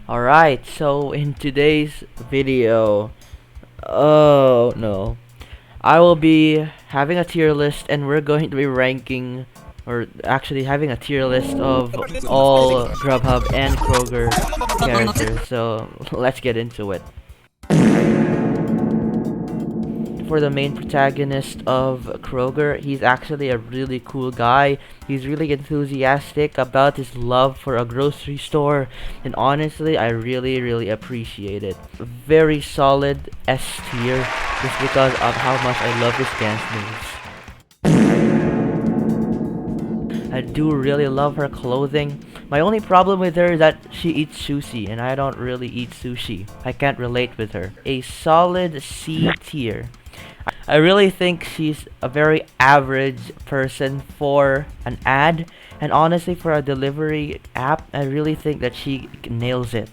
Alright, so in today's video, oh no, I will be having a tier list and we're going to be ranking, or actually having a tier list of all Grubhub and Kroger characters, so let's get into it. For the main protagonist of Kroger, he's actually a really cool guy. He's really enthusiastic about his love for a grocery store, and honestly, I really appreciate it. Very solid S tier, just because of how much I love his dance moves. I do really love her clothing. My only problem with her is that she eats sushi, and I don't really eat sushi. I can't relate with her. A solid C tier. I really think she's a very average person for an ad, and honestly for a delivery app, I really think that she nails it.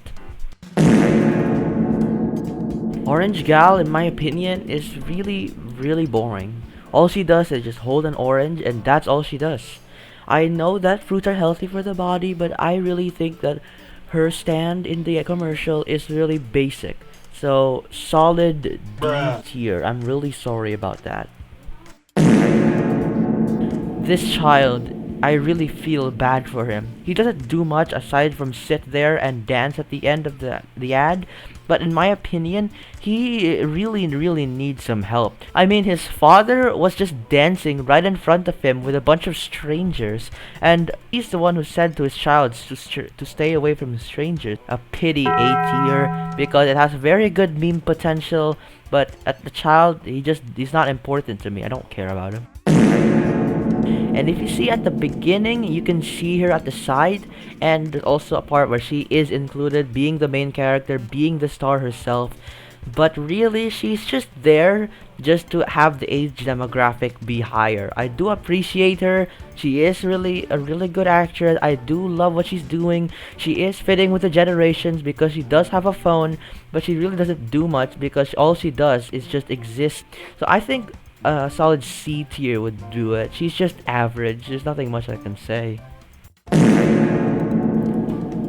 Orange Gal, in my opinion, is really boring. All she does is just hold an orange, and that's all she does. I know that fruits are healthy for the body, but I really think that her stand in the commercial is really basic. So, solid D tier. I'm really sorry about that. This child, I really feel bad for him. He doesn't do much aside from sit there and dance at the end of the ad, but in my opinion, he really needs some help. I mean, his father was just dancing right in front of him with a bunch of strangers, and he's the one who said to his child to stay away from strangers. A pity A tier, because it has very good meme potential, but at the child, he's not important to me. I don't care about him. And if you see at the beginning, you can see her at the side, and there's also a part where she is included, being the main character, being the star herself. But really, she's just there just to have the age demographic be higher. I do appreciate her. She is really a really good actress. I do love what she's doing. She is fitting with the generations because she does have a phone, but she really doesn't do much because all she does is just exist. So I think a solid C tier would do it. She's just average. There's nothing much I can say.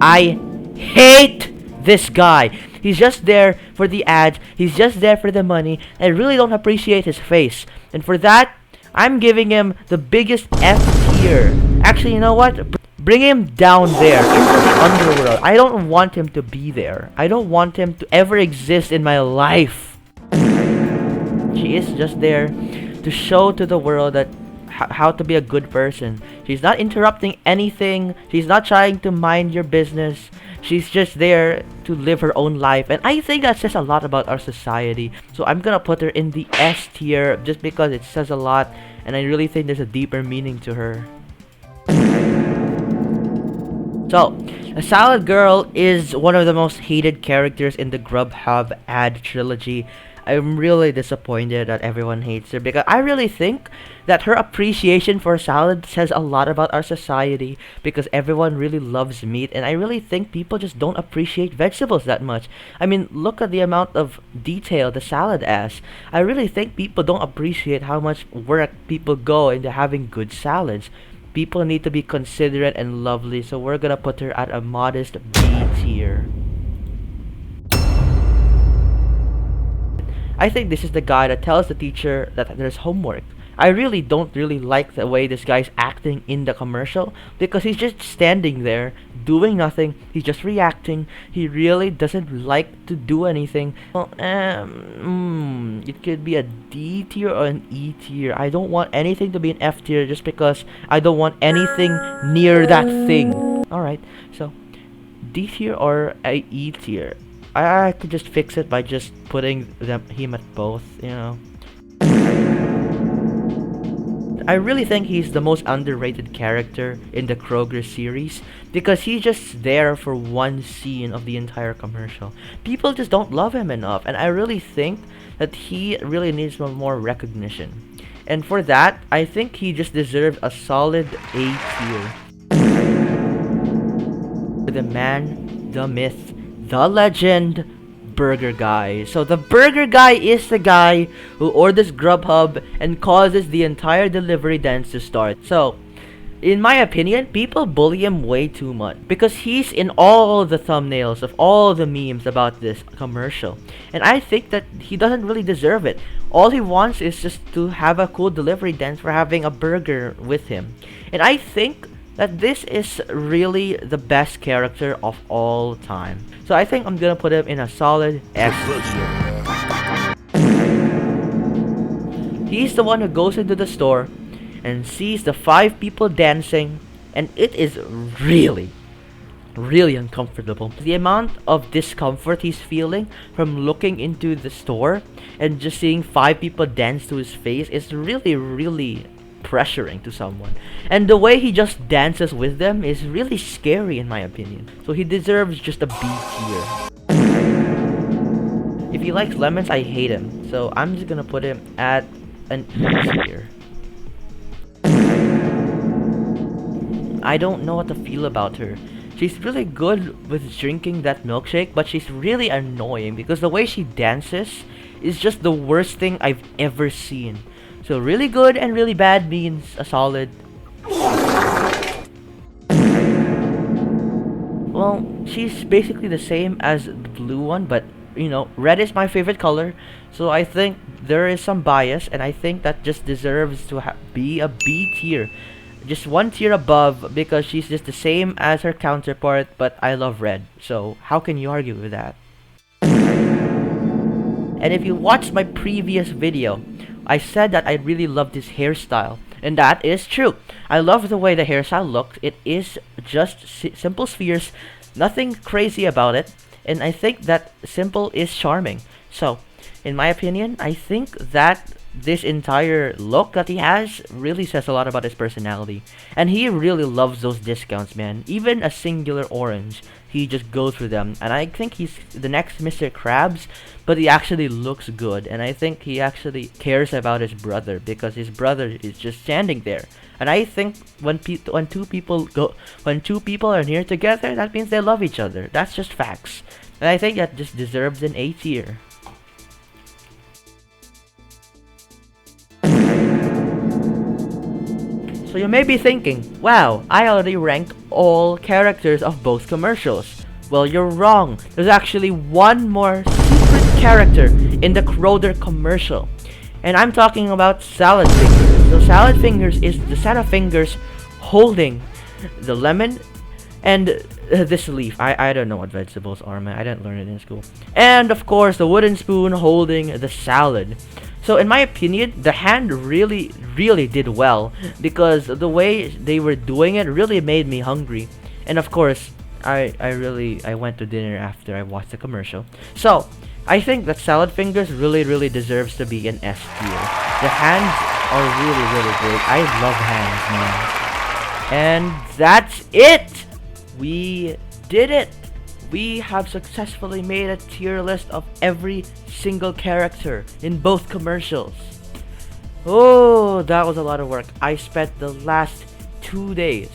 I hate this guy. He's just there for the ads. He's just there for the money. I really don't appreciate his face. And for that, I'm giving him the biggest F tier. Actually, you know what? Bring him down there into the underworld. I don't want him to be there. I don't want him to ever exist in my life. She is just there to show to the world that how to be a good person. She's not interrupting anything. She's not trying to mind your business. She's just there to live her own life. And I think that says a lot about our society. So I'm gonna put her in the S tier just because it says a lot. And I really think there's a deeper meaning to her. So, the Salad Girl is one of the most hated characters in the Grubhub ad trilogy. I'm really disappointed that everyone hates her because I really think that her appreciation for salad says a lot about our society because everyone really loves meat, and I really think people just don't appreciate vegetables that much. I mean, look at the amount of detail the salad adds. I really think people don't appreciate how much work people go into having good salads. People need to be considerate and lovely, so we're gonna put her at a modest B tier. I think this is the guy that tells the teacher that there's homework. I really don't really like the way this guy's acting in the commercial because he's just standing there doing nothing. He's just reacting. He really doesn't like to do anything. Well, it could be a D tier or an E tier. I don't want anything to be an F tier just because I don't want anything near that thing. Alright, so D tier or a E tier? I could just fix it by just putting him at both, you know. I really think he's the most underrated character in the Kroger series because he's just there for one scene of the entire commercial. People just don't love him enough, and I really think that he really needs more recognition. And for that, I think he just deserves a solid A tier. The man, the myth, the legend, Burger Guy. So the Burger Guy is the guy who orders Grubhub and causes the entire delivery dance to start. So In my opinion, people bully him way too much because he's in all the thumbnails of all the memes about this commercial. And I think that he doesn't really deserve it. All he wants is just to have a cool delivery dance for having a burger with him. And I think that this is really the best character of all time. So I think I'm gonna put him in a solid S tier. He's the one who goes into the store and sees the 5 people dancing, and it is really, really uncomfortable. The amount of discomfort he's feeling from looking into the store and just seeing 5 people dance to his face is really, really pressuring to someone. And the way he just dances with them is really scary in my opinion. So he deserves just a B tier. If he likes lemons, I hate him. So I'm just gonna put him at an E tier. I don't know what to feel about her. She's really good with drinking that milkshake, but she's really annoying because the way she dances is just the worst thing I've ever seen. So really good and really bad means a solid. Well, she's basically the same as the blue one, but you know, red is my favorite color, so I think there is some bias, and I think that just deserves to be a B tier. Just 1 tier above because she's just the same as her counterpart, but I love red. So how can you argue with that? And if you watched my previous video, I said that I really loved this hairstyle. And that is true. I love the way the hairstyle looks. It is just simple spheres, nothing crazy about it. And I think that simple is charming. So, in my opinion, I think that this entire look that he has really says a lot about his personality. And he really loves those discounts, man. Even a singular orange, he just goes for them. And I think he's the next Mr. Krabs, but he actually looks good. And I think he actually cares about his brother because his brother is just standing there. And I think when two people are near together, that means they love each other. That's just facts. And I think that just deserves an A tier. So you may be thinking, wow, I already ranked all characters of both commercials. Well, you're wrong. There's actually one more secret character in the Kroger commercial. And I'm talking about Salad Fingers. So Salad Fingers is the set of fingers holding the lemon and this leaf. I don't know what vegetables are, man. I didn't learn it in school. And of course, the wooden spoon holding the salad. So in my opinion, the hand really did well because the way they were doing it really made me hungry. And of course, I went to dinner after I watched the commercial. So I think that Salad Fingers really deserves to be an S tier. The hands are really great. I love hands, man. And that's it. We did it. We have successfully made a tier list of every single character in both commercials. Oh, that was a lot of work. I spent the last 2 days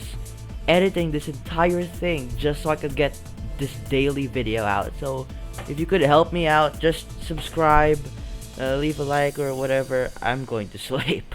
editing this entire thing just so I could get this daily video out. So if you could help me out, just subscribe, leave a like or whatever. I'm going to sleep.